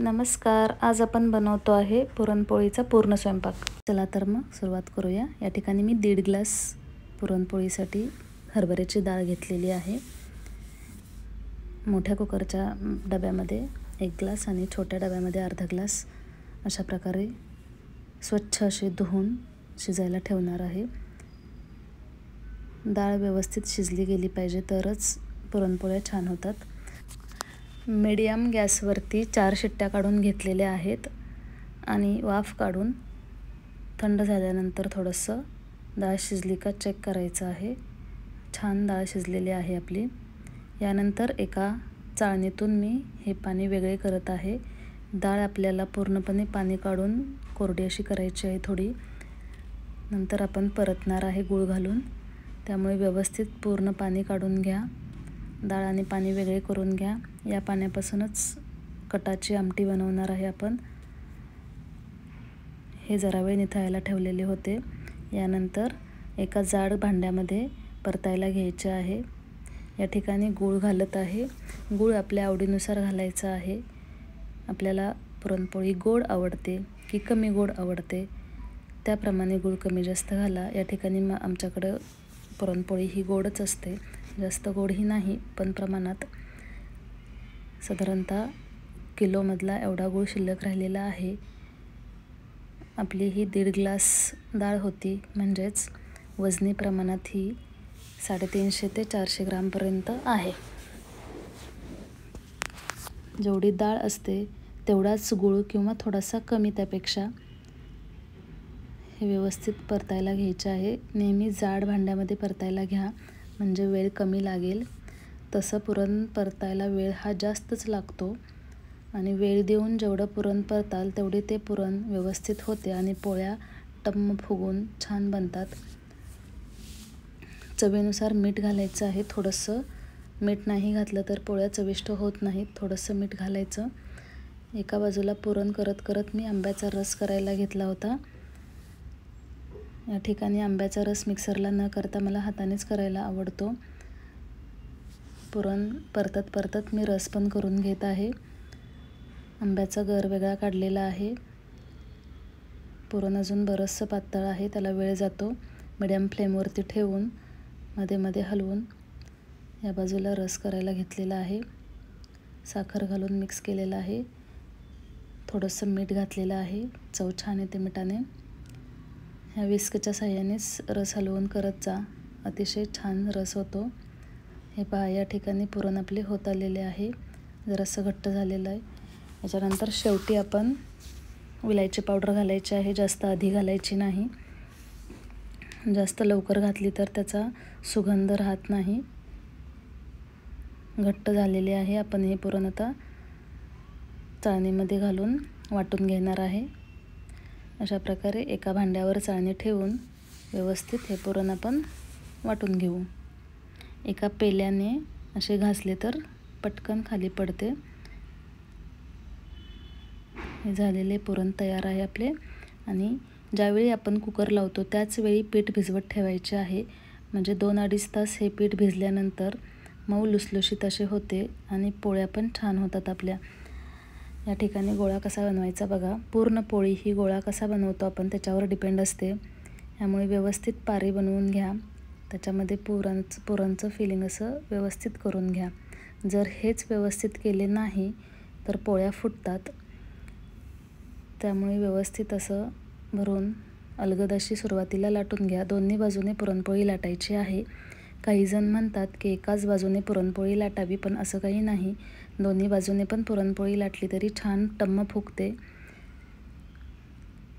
नमस्कार. आज आपण बनवतो आहे पुरणपोळीचा पूर्ण स्वयंपाक. चला तर मग सुरुवात करूया. या ठिकाणी मी 1.5 ग्लास पुरणपोळीसाठी हरभऱ्याची डाळ घेतलेली आहे. मोठ्या कुकरच्या डब्यामध्ये 1 ग्लास आणि छोट्या डब्यामध्ये अर्धा ग्लास अशा प्रकारे स्वच्छ अशी धुवून शिजायला ठेवणार आहे. डाळ व्यवस्थित शिजली गेली पाहिजे, तरच पुरणपोळ्या छान होतात. मीडियम गॅसवरती 4 शिट्ट्या काढून घेतलेल्या आहेत आणि वाफ काढून थंड झाल्यानंतर थोडंसं डाळ शिजली का चेक करायचं आहे. छान डाळ शिजलेली आहे आपली. यानंतर एका चाळणीतून मी हे पाणी वेगळे करत आहे. डाळ आपल्याला पूर्णपणे पाणी काढून कोरडी अशी करायची आहे थोडी. नंतर आपण परतणार आहे गूळ घालून, त्यामुळे व्यवस्थित पूर्ण पाणी काढून घ्या. डाळ आणि पाणी वेगळे करून घ्या. या पाण्यापासूनच कटाची आमटी बनवणार आहे आपण. हे जरा वेळ निथळायला ठेवलेले होते. यानंतर एका जाड भांड्यामध्ये परतायला घ्यायचे आहे. या ठिकाणी गूळ घालत आहे. गूळ आपल्या आवडीनुसार घालायचा आहे. आपल्याला पुरणपोळी गोड आवडते की कमी गोड आवडते, त्याप्रमाणे गूळ कमी जास्त घाला. या ठिकाणी आमच्याकडं पुरणपोळी ही गोडच असते, जास्त गोडही नाही, पण प्रमाणात. साधारणतः किलोमधला एवढा गूळ शिल्लक राहिलेला आहे. आपली ही 1.5 ग्लास डाळ होती, म्हणजेच वजनी प्रमाणात ही 350 ते 400 ग्रामपर्यंत आहे. जेवढी डाळ असते तेवढाच गूळ किंवा थोडासा कमी त्यापेक्षा. हे व्यवस्थित परतायला घ्यायचे आहे. नेहमी जाड भांड्यामध्ये परतायला घ्या, म्हणजे वेळ कमी लागेल. तसं पुरण परतायला वेळ हा जास्तच लागतो आणि वेळ देऊन जेवढं पुरण परताल तेवढे ते पुरण व्यवस्थित होते आणि पोळ्या टम्म फुगून छान बनतात. चवीनुसार मीठ घालायचं आहे. थोडंसं मीठ नाही घातलं तर पोळ्या चविष्ट होत नाहीत. थोडंसं मीठ घालायचं. एका बाजूला पुरण करत करत मी आंब्याचा रस करायला घेतला होता. या ठिकाणी आंब्याचा रस मिक्सरला न करता मला हातानेच करायला आवडतो. पुरण परतत परतत मी रस पण करून घेत आहे. आंब्याचा गर वेगळा काढलेला आहे. पुरण अजून बरंचसं पातळ आहे, त्याला वेळ जातो. मिडियम फ्लेमवरती ठेवून मध्ये मध्ये हलवून या बाजूला रस करायला घेतलेला आहे. साखर घालून मिक्स केलेला आहे. थोडंसं मीठ घातलेलं आहे. चव छान येते मिठाने. ह्या विस्कच्या साहाय्यानेच रस हलवून करत जा, अतिशय छान रस होतो. हे पहा, या ठिकाणी पुरण आपले होत आलेले आहे. जरासं घट्ट झालेलं आहे. याच्यानंतर शेवटी आपण विलायची पावडर घालायची आहे. जास्त आधी घालायची नाही. जास्त लवकर घातली तर त्याचा सुगंध राहत नाही. घट्ट झालेले आहे. आपण हे पुरण आता चाळणीमध्ये घालून वाटून घेणार आहे. अशा प्रकारे एका भांड्यावर चाळणी ठेवून व्यवस्थित हे पुरण आपण वाटून घेऊ. एका पेल्याने असे घासले तर पटकन खाली पडते. हे झालेले पुरण तयार आहे आपले. आणि ज्यावेळी आपण कुकर लावतो त्याच वेळी पीठ भिजवत ठेवायचे आहे, म्हणजे 2-2.5 तास हे पीठ भिजल्यानंतर मऊ लुसलुशीत असे होते आणि पोळ्या पण छान होतात आपल्या. या ठिकाणी गोळा कसा बनवायचा बघा. पूर्ण पोळी ही गोळा कसा बनवतो आपण त्याच्यावर डिपेंड असते. त्यामुळे व्यवस्थित पारी बनवून घ्या. त्याच्यामध्ये पुरणचं फिलिंग असं व्यवस्थित करून घ्या. जर हेच व्यवस्थित केले नाही तर पोळ्या फुटतात. त्यामुळे व्यवस्थित असं भरून अलगद अशी सुरुवातीला लाटून घ्या. दोन्ही बाजूने पुरणपोळी लाटायची आहे. काही जण म्हणतात की एकाच बाजूने पुरणपोळी लाटावी, पण असं काही नाही. दोन्ही बाजूने पण पुरणपोळी लाटली तरी छान टम्म फुगते.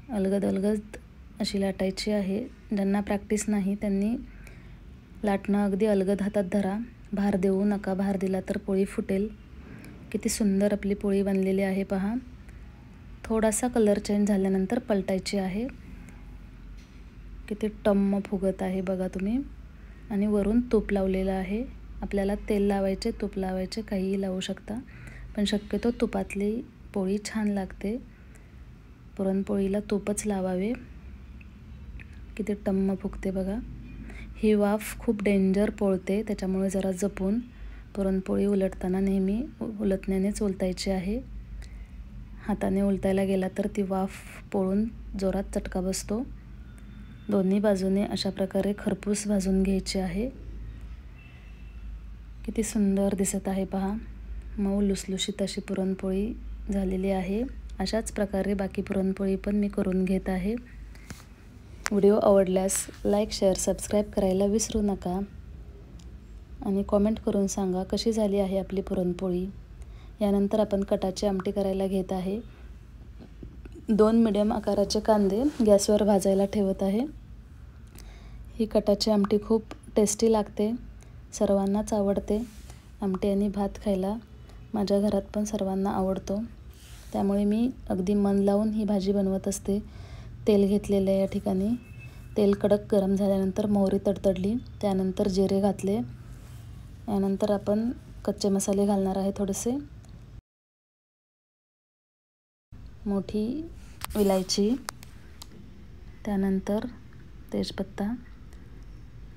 अलगद अलगद अशी लाटायची आहे. ज्यांना प्रॅक्टिस नाही त्यांनी लाटणं अगदी अलगद हातात धरा. भार देऊ नका. भार दिला तर पोळी फुटेल. किती सुंदर आपली पोळी बनलेली आहे पहा. थोडासा कलर चेंज झाल्यानंतर पलटायची आहे. किती टम्म फुगत आहे बघा तुम्ही. आणि वरून तूप लावलेलं आहे. आपल्याला तेल लावायचे, तूप लावायचे, काहीही लावू शकता, पण शक्यतो तुपातली पोळी छान लागते. पुरणपोळीला तूपच लावावे. किती टम्म फुगते बघा. ही वाफ खूप डेंजर पोळते, त्याच्यामुळे जरा जपून पुरणपोळी उलटताना नेहमी उलटण्यानेच उलटायची आहे. हाताने उलटायला गेला तर ती वाफ पोळून जोरात चटका बसतो। दोन्ही बाजूने अशा प्रकारे खरपूस भाजून घ्यायची आहे। किती सुंदर दिसत आहे पहा, मऊ लुसलुशीत अशी पुरणपोळी झालेली आहे। अशाच प्रकारे बाकी पुरणपोळी पण मी करून घेत आहे। व्हिडिओ आवडल्यास लाईक, शेअर, सबस्क्राईब करायला विसरू नका आणि कॉमेंट करून सांगा कशी झाली आहे आपली पुरणपोळी। यानंतर आपण कटाची आमटी करायला घेत आहे। 2 मीडियम आकाराचे कांदे गॅसवर भाजायला ठेवत आहे। ही कटाची आमटी खूप टेस्टी लागते, सर्वांनाच आवडते। आमटी आणि भात खायला माझ्या घरात पण सर्वांना आवडतो, त्यामुळे मी अगदी मन लावून ही भाजी बनवत असते। तेल घेतलेलं आहे या ठिकाणी। तेल कडक गरम झाल्यानंतर मोहरी तडतडली, त्यानंतर जिरे घातले। यानंतर आपण कच्चे मसाले घालणार आहे थोडेसे। मोठी इलायची, त्यानंतर तेजपत्ता,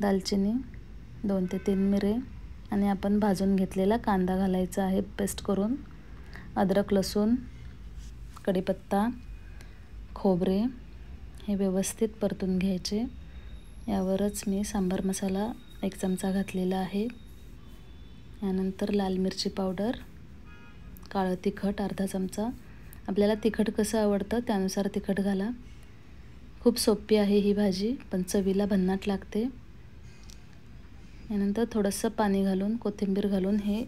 दालचिनी, 2 ते 3 मिरे आणि आपण भाजून घेतलेला कांदा घालायचा आहे पेस्ट करून। अद्रक, लसूण, कढीपत्ता, खोबरे हे व्यवस्थित परतून घ्यायचे। यावरच मी सांबार मसाला 1 चमचा घातलेला आहे। यानंतर लाल मिरची पावडर, काळं तिखट अर्धा चमचा। आपल्याला तिखट कसं आवडतं त्यानुसार तिखट घाला। खूप सोपी आहे ही भाजी, पण चवीला भन्नाट लागते। यानंतर थोडंसं पाणी घालून कोथिंबीर घालून हे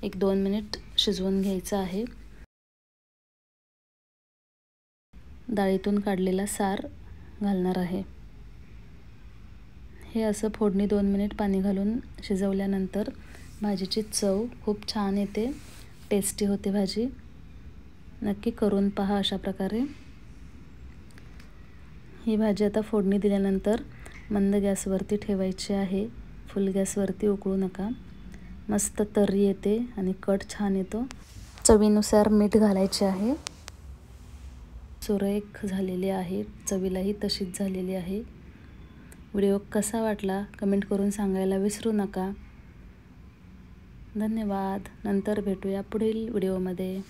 1-2 मिनिट शिजवून घ्यायचं आहे। डाळीतून काढलेला सार घालणार आहे। हे असं फोडणी 2 मिनिट पाणी घालून शिजवल्यानंतर भाजीची चव खूप छान येते, टेस्टी होते भाजी। नक्की करून पहा अशा प्रकारे। ही भाजी आता फोडणी दिल्यानंतर मंद गॅसवरती ठेवायची आहे, फुल गॅसवरती उकळू नका। मस्त तर्री येते आणि कट छान येतो। चवीनुसार मीठ घालायचे आहे। सुरेख झालेली आहे, चवीलाही तशीच झालेली आहे। व्हिडिओ कसा वाटला कमेंट करून सांगायला विसरू नका। धन्यवाद। नंतर भेटूया पुढील व्हिडिओमध्ये।